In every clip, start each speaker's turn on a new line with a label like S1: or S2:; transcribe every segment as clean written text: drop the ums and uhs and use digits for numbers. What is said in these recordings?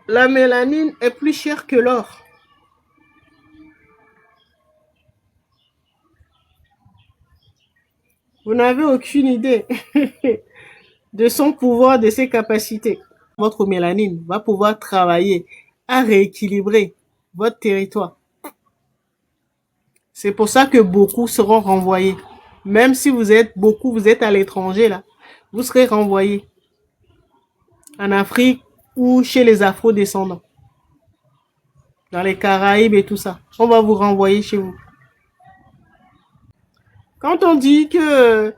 S1: La mélanine est plus chère que l'or. Vous n'avez aucune idée de son pouvoir, de ses capacités. Votre mélanine va pouvoir travailler à rééquilibrer votre territoire. C'est pour ça que beaucoup seront renvoyés. Même si vous êtes beaucoup, vous êtes à l'étranger là, vous serez renvoyés en Afrique ou chez les Afro-descendants, dans les Caraïbes et tout ça. On va vous renvoyer chez vous. Quand on dit que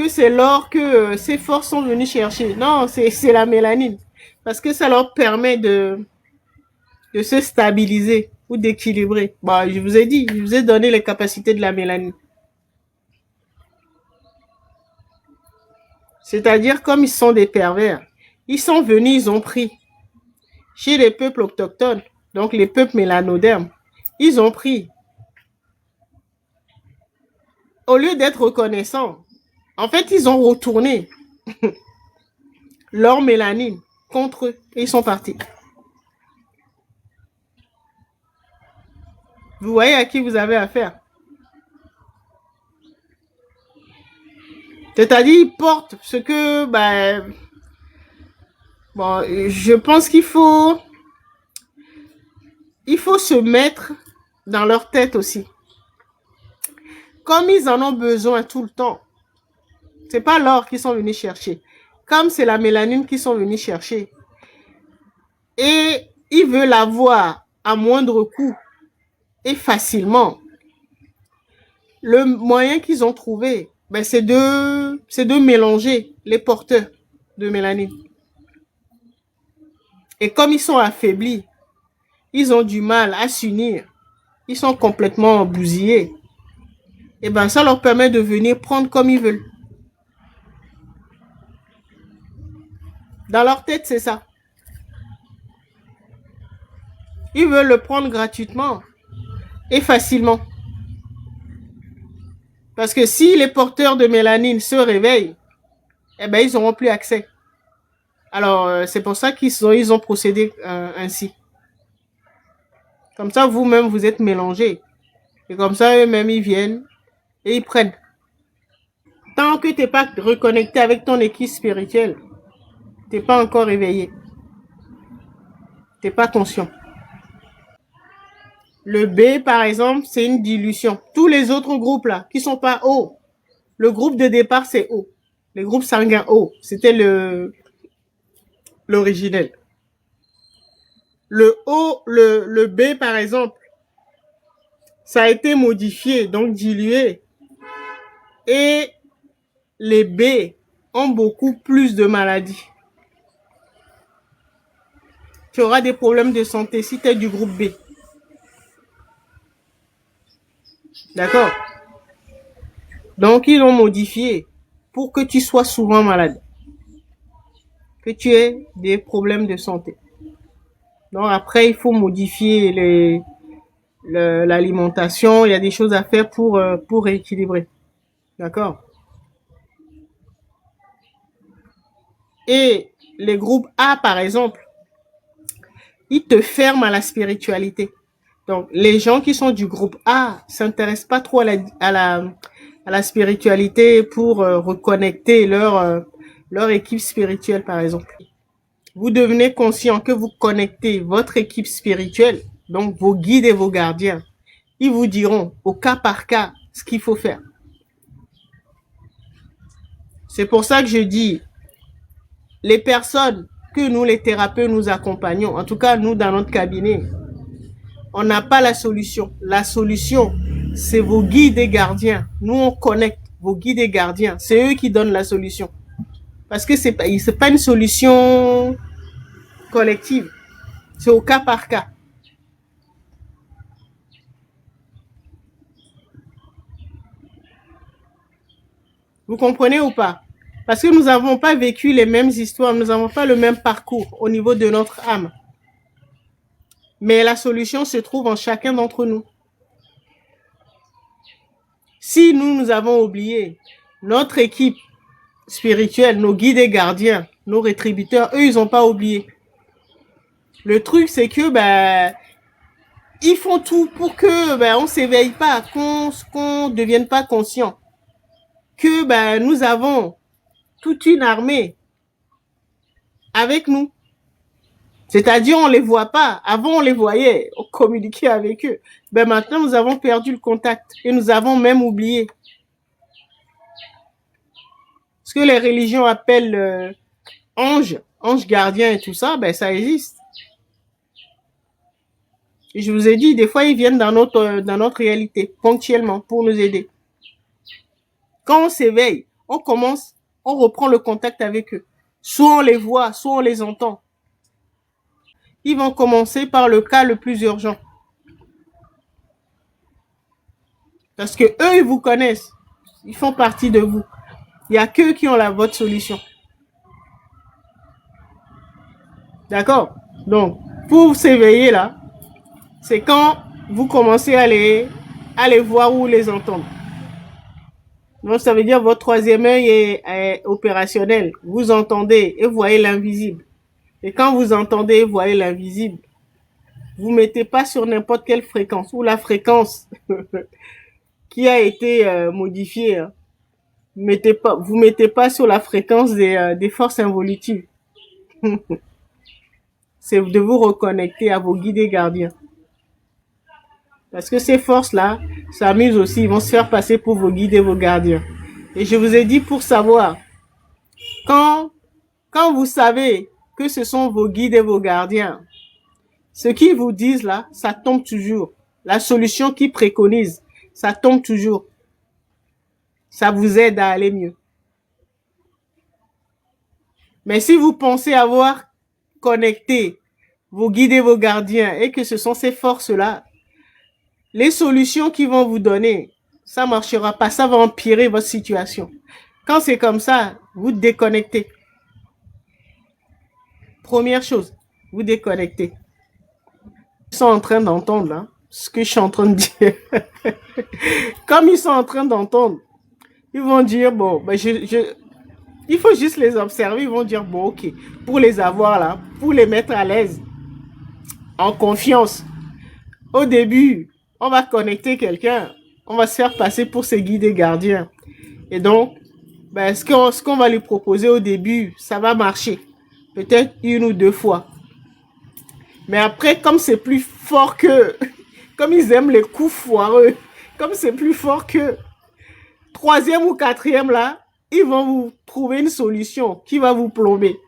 S1: c'est l'or que ces forces sont venues chercher, non, c'est la mélanine. Parce que ça leur permet de se stabiliser ou d'équilibrer. Bon, je vous ai dit, je vous ai donné les capacités de la mélanine. C'est-à-dire, comme ils sont des pervers, ils sont venus, ils ont pris chez les peuples autochtones, donc les peuples mélanodermes, ils ont pris. Au lieu d'être reconnaissants, en fait, ils ont retourné leur mélanine contre eux et ils sont partis. Vous voyez à qui vous avez affaire. C'est-à-dire, ils portent ce que, bon, je pense qu'il faut se mettre dans leur tête aussi. Comme ils en ont besoin tout le temps, c'est pas l'or qu'ils sont venus chercher. Comme c'est la mélanine qu'ils sont venus chercher. Et ils veulent l'avoir à moindre coût et facilement. Le moyen qu'ils ont trouvé, c'est de mélanger les porteurs de mélanine. Et comme ils sont affaiblis, ils ont du mal à s'unir. Ils sont complètement bousillés. Et ça leur permet de venir prendre comme ils veulent. Dans leur tête, c'est ça. Ils veulent le prendre gratuitement et facilement. Parce que si les porteurs de mélanine se réveillent, ils n'auront plus accès. Alors, c'est pour ça qu'ils ont procédé ainsi. Comme ça, vous-même, vous êtes mélangés. Et comme ça, eux-mêmes, ils viennent et ils prennent. Tant que tu n'es pas reconnecté avec ton équipe spirituelle, tu n'es pas encore éveillé. Tu n'es pas conscient. Le B, par exemple, c'est une dilution. Tous les autres groupes là, qui sont pas O, le groupe de départ, c'est O. Le groupe sanguin O, c'était l'originel. Le O, le B, par exemple, ça a été modifié, donc dilué. Et les B ont beaucoup plus de maladies. Tu auras des problèmes de santé si tu es du groupe B. D'accord? Donc, ils l'ont modifié pour que tu sois souvent malade. Que tu aies des problèmes de santé. Donc, après, il faut modifier l'alimentation. Il y a des choses à faire pour rééquilibrer. D'accord? Et les groupes A, par exemple, ils te ferment à la spiritualité. Donc, les gens qui sont du groupe A s'intéressent pas trop à la spiritualité pour reconnecter leur équipe spirituelle, par exemple. Vous devenez conscient que vous connectez votre équipe spirituelle, donc vos guides et vos gardiens. Ils vous diront au cas par cas ce qu'il faut faire. C'est pour ça que je dis, les personnes que nous, les thérapeutes, nous accompagnons, en tout cas nous dans notre cabinet, on n'a pas la solution. La solution, c'est vos guides et gardiens. Nous, on connecte vos guides et gardiens. C'est eux qui donnent la solution. Parce que c'est pas une solution collective. C'est au cas par cas. Vous comprenez ou pas? Parce que nous n'avons pas vécu les mêmes histoires, nous n'avons pas le même parcours au niveau de notre âme. Mais la solution se trouve en chacun d'entre nous. Si nous avons oublié notre équipe spirituelle, nos guides et gardiens, nos rétributeurs, eux, ils n'ont pas oublié. Le truc, c'est que ils font tout pour que on s'éveille pas, qu'on devienne pas conscient. Que nous avons toute une armée avec nous. C'est-à-dire, on les voit pas. Avant, on les voyait, on communiquait avec eux. Maintenant, nous avons perdu le contact et nous avons même oublié. Ce que les religions appellent anges gardiens et tout ça, ça existe. Et je vous ai dit, des fois, ils viennent dans notre réalité, ponctuellement, pour nous aider. Quand on s'éveille, on reprend le contact avec eux. Soit on les voit, soit on les entend. Ils vont commencer par le cas le plus urgent. Parce que eux, ils vous connaissent. Ils font partie de vous. Il n'y a qu'eux qui ont votre solution. D'accord? Donc, pour s'éveiller là, c'est quand vous commencez à les voir ou les entendre. Donc, ça veut dire que votre troisième œil est opérationnel. Vous entendez et voyez l'invisible. Et quand vous entendez et voyez l'invisible, vous ne mettez pas sur n'importe quelle fréquence ou la fréquence qui a été modifiée. Hein. Vous mettez pas sur la fréquence des forces involutives. C'est de vous reconnecter à vos guides et gardiens. Parce que ces forces-là s'amusent aussi, ils vont se faire passer pour vos guides et vos gardiens. Et je vous ai dit pour savoir, quand vous savez que ce sont vos guides et vos gardiens, ce qu'ils vous disent là, ça tombe toujours. La solution qu'ils préconisent, ça tombe toujours. Ça vous aide à aller mieux. Mais si vous pensez avoir connecté vos guides et vos gardiens et que ce sont ces forces-là, les solutions qu'ils vont vous donner, ça ne marchera pas, ça va empirer votre situation. Quand c'est comme ça, vous déconnectez. Première chose, vous déconnectez. Ils sont en train d'entendre là, ce que je suis en train de dire. Comme ils sont en train d'entendre, ils vont dire, bon, il faut juste les observer, ils vont dire, bon, ok, pour les avoir là, pour les mettre à l'aise, en confiance. Au début, on va connecter quelqu'un, on va se faire passer pour ses guides et gardiens. Et donc, ce qu'on va lui proposer au début, ça va marcher. Peut-être une ou deux fois. Mais après, comme c'est plus fort que... Comme ils aiment les coups foireux, comme c'est plus fort que... Troisième ou quatrième là, ils vont vous trouver une solution qui va vous plomber.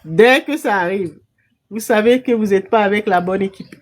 S1: Dès que ça arrive, vous savez que vous n'êtes pas avec la bonne équipe.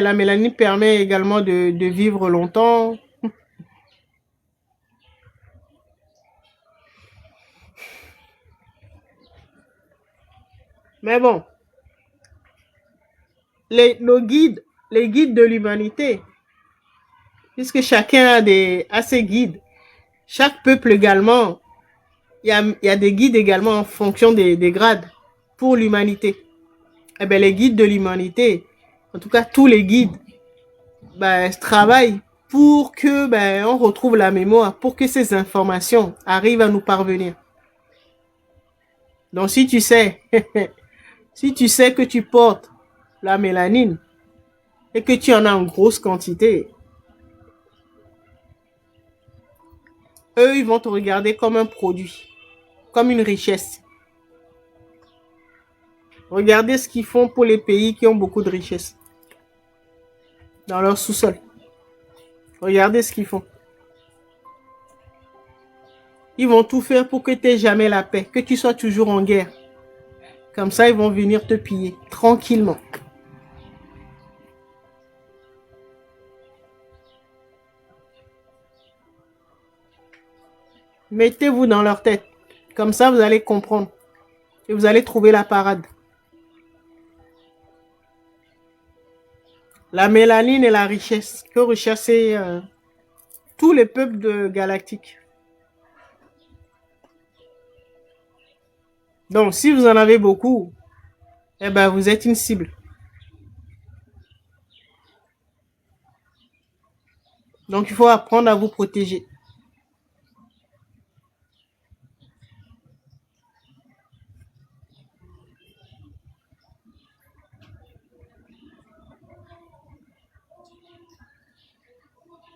S1: La mélanine permet également de vivre longtemps. Mais bon, les guides de l'humanité, puisque chacun a ses guides, chaque peuple également, il y a des guides également en fonction des grades pour l'humanité. Eh bien, les guides de l'humanité, en tout cas tous les guides, travaillent pour que on retrouve la mémoire, pour que ces informations arrivent à nous parvenir. Donc si tu sais, si tu sais que tu portes la mélanine et que tu en as en grosse quantité, eux, ils vont te regarder comme un produit, comme une richesse. Regardez ce qu'ils font pour les pays qui ont beaucoup de richesses dans leur sous-sol. Regardez ce qu'ils font. Ils vont tout faire pour que tu n'aies jamais la paix, que tu sois toujours en guerre. Comme ça, ils vont venir te piller tranquillement. Mettez-vous dans leur tête. Comme ça, vous allez comprendre. Et vous allez trouver la parade. La mélanine et la richesse que recherchent tous les peuples galactiques. Donc, si vous en avez beaucoup, eh ben, vous êtes une cible. Donc, il faut apprendre à vous protéger.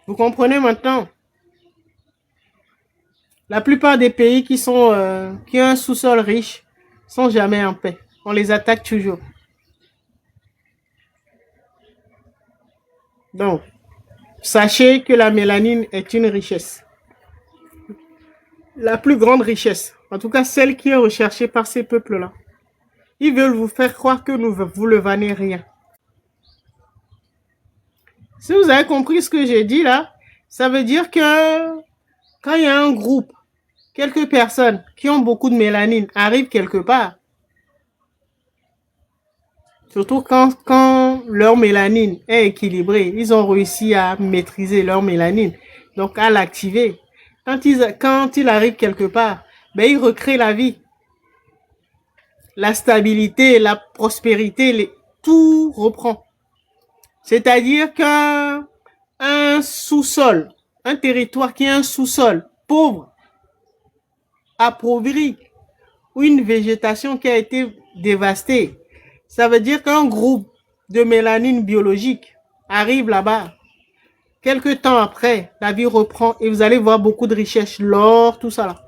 S1: Vous comprenez maintenant? La plupart des pays qui ont un sous-sol riche sont jamais en paix. On les attaque toujours. Donc, sachez que la mélanine est une richesse. La plus grande richesse. En tout cas, celle qui est recherchée par ces peuples-là. Ils veulent vous faire croire que vous ne valez rien. Si vous avez compris ce que j'ai dit là, ça veut dire que quand il y a un groupe, quelques personnes qui ont beaucoup de mélanine arrivent quelque part, surtout quand leur mélanine est équilibrée, ils ont réussi à maîtriser leur mélanine, donc à l'activer. Quand ils arrivent quelque part, ben ils recréent la vie, la stabilité, la prospérité, tout reprend. C'est-à-dire qu'un sous-sol, un territoire qui est un sous-sol pauvre, appauvri, ou une végétation qui a été dévastée, ça veut dire qu'un groupe de mélanine biologique arrive là-bas. Quelques temps après, la vie reprend et vous allez voir beaucoup de richesses, l'or, tout ça là.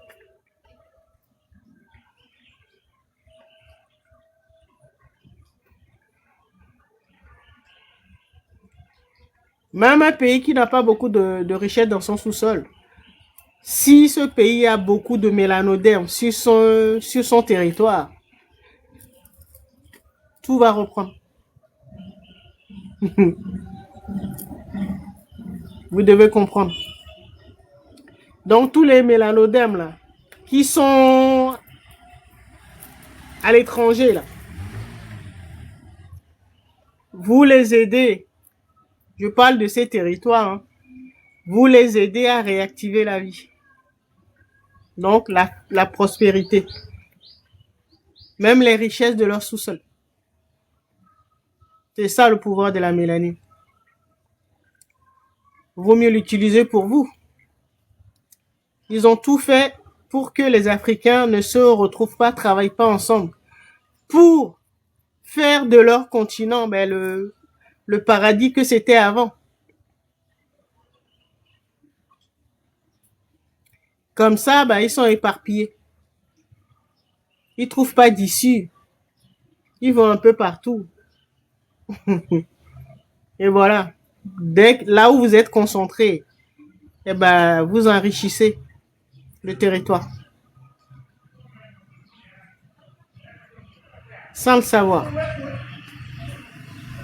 S1: Même un pays qui n'a pas beaucoup de richesses dans son sous-sol, si ce pays a beaucoup de mélanodermes sur son territoire, tout va reprendre. Vous devez comprendre. Donc tous les mélanodermes là, qui sont à l'étranger là, vous les aidez, je parle de ces territoires, hein, vous les aidez à réactiver la vie. Donc la prospérité, même les richesses de leur sous-sol. C'est ça le pouvoir de la mélanine. Vaut mieux l'utiliser pour vous. Ils ont tout fait pour que les Africains ne se retrouvent pas, travaillent pas ensemble, pour faire de leur continent le paradis que c'était avant. Comme ça, ils sont éparpillés. Ils trouvent pas d'issue. Ils vont un peu partout. Et voilà. Là où vous êtes concentrés, vous enrichissez le territoire. Sans le savoir.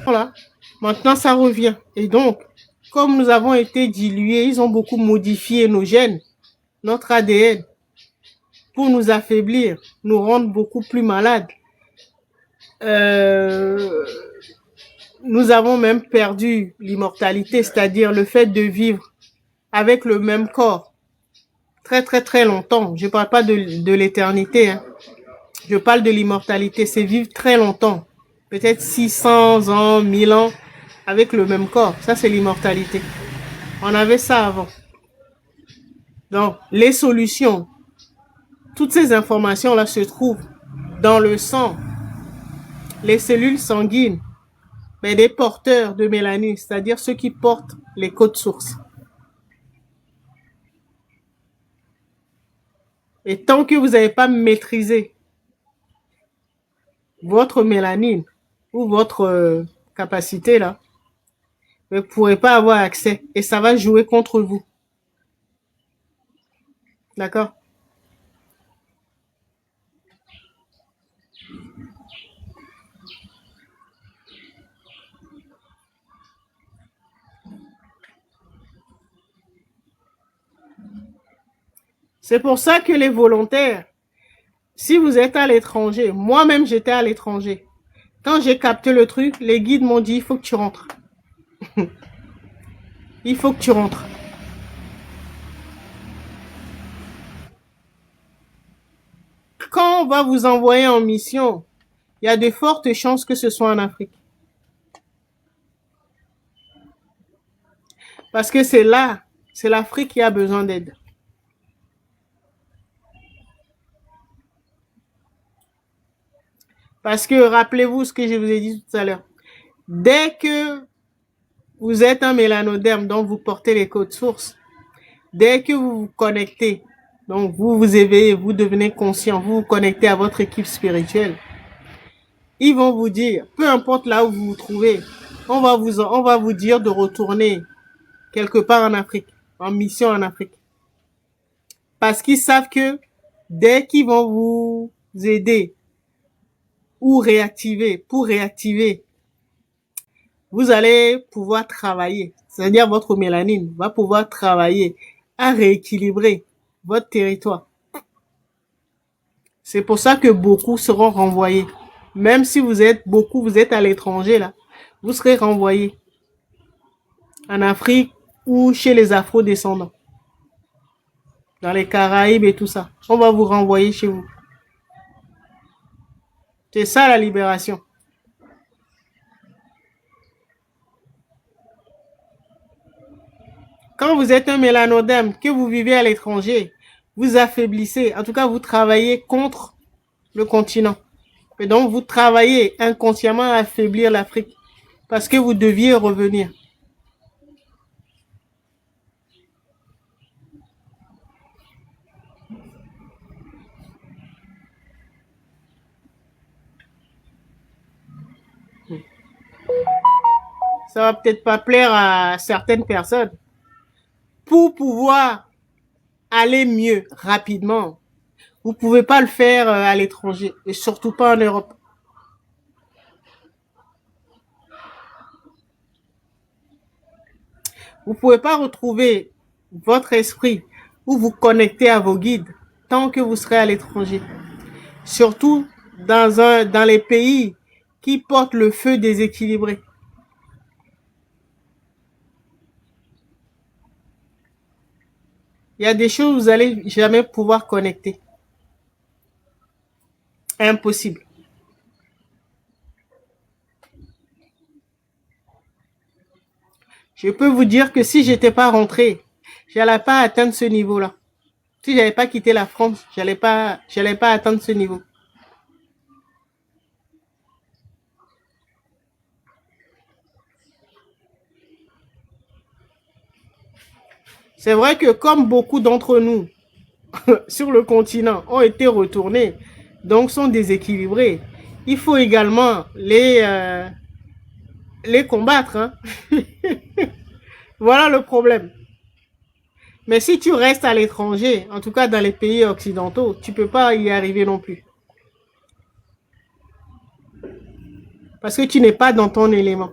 S1: Voilà. Maintenant, ça revient. Et donc, comme nous avons été dilués, ils ont beaucoup modifié nos gènes, notre ADN, pour nous affaiblir, nous rendre beaucoup plus malades. Nous avons même perdu l'immortalité, c'est-à-dire le fait de vivre avec le même corps très très très longtemps. Je ne parle pas de l'éternité, hein. Je parle de l'immortalité, c'est vivre très longtemps, peut-être 600 ans, 1000 ans, avec le même corps. Ça, c'est l'immortalité. On avait ça avant. Donc, les solutions, toutes ces informations-là se trouvent dans le sang, les cellules sanguines, mais des porteurs de mélanine, c'est-à-dire ceux qui portent les codes sources. Et tant que vous n'avez pas maîtrisé votre mélanine ou votre capacité là, vous ne pourrez pas avoir accès et ça va jouer contre vous. D'accord? C'est pour ça que les volontaires, si vous êtes à l'étranger, moi-même j'étais à l'étranger. Quand j'ai capté le truc, les guides m'ont dit, il faut que tu rentres. Il faut que tu rentres. Quand on va vous envoyer en mission, il y a de fortes chances que ce soit en Afrique. Parce que c'est là, c'est l'Afrique qui a besoin d'aide. Parce que rappelez-vous ce que je vous ai dit tout à l'heure. Dès que vous êtes un mélanoderme, donc vous portez les codes sources, dès que vous vous connectez, donc vous vous éveillez, vous devenez conscient, vous vous connectez à votre équipe spirituelle, ils vont vous dire, peu importe là où vous vous trouvez, on va vous dire de retourner quelque part en Afrique, en mission en Afrique. Parce qu'ils savent que dès qu'ils vont vous aider ou réactiver, pour réactiver, vous allez pouvoir travailler. C'est-à-dire votre mélanine va pouvoir travailler à rééquilibrer votre territoire. C'est pour ça que beaucoup seront renvoyés. Même si vous êtes beaucoup, vous êtes à l'étranger là, vous serez renvoyés en Afrique ou chez les Afro-descendants, dans les Caraïbes et tout ça. On va vous renvoyer chez vous. C'est ça la libération. Quand vous êtes un mélanodème, que vous vivez à l'étranger, vous affaiblissez, en tout cas vous travaillez contre le continent. Et donc vous travaillez inconsciemment à affaiblir l'Afrique parce que vous deviez revenir. Ça va peut-être pas plaire à certaines personnes. Pour pouvoir aller mieux rapidement, vous pouvez pas le faire à l'étranger et surtout pas en Europe. Vous pouvez pas retrouver votre esprit ou vous connecter à vos guides tant que vous serez à l'étranger. Surtout dans les pays qui portent le feu déséquilibré. Il y a des choses que vous allez jamais pouvoir connecter. Impossible. Je peux vous dire que si j'étais pas rentré, j'allais pas atteindre ce niveau-là. Si j'avais pas quitté la France, j'allais pas atteindre ce niveau. C'est vrai que comme beaucoup d'entre nous sur le continent ont été retournés, donc sont déséquilibrés, il faut également les combattre. Hein. Voilà le problème. Mais si tu restes à l'étranger, en tout cas dans les pays occidentaux, tu peux pas y arriver non plus. Parce que tu n'es pas dans ton élément.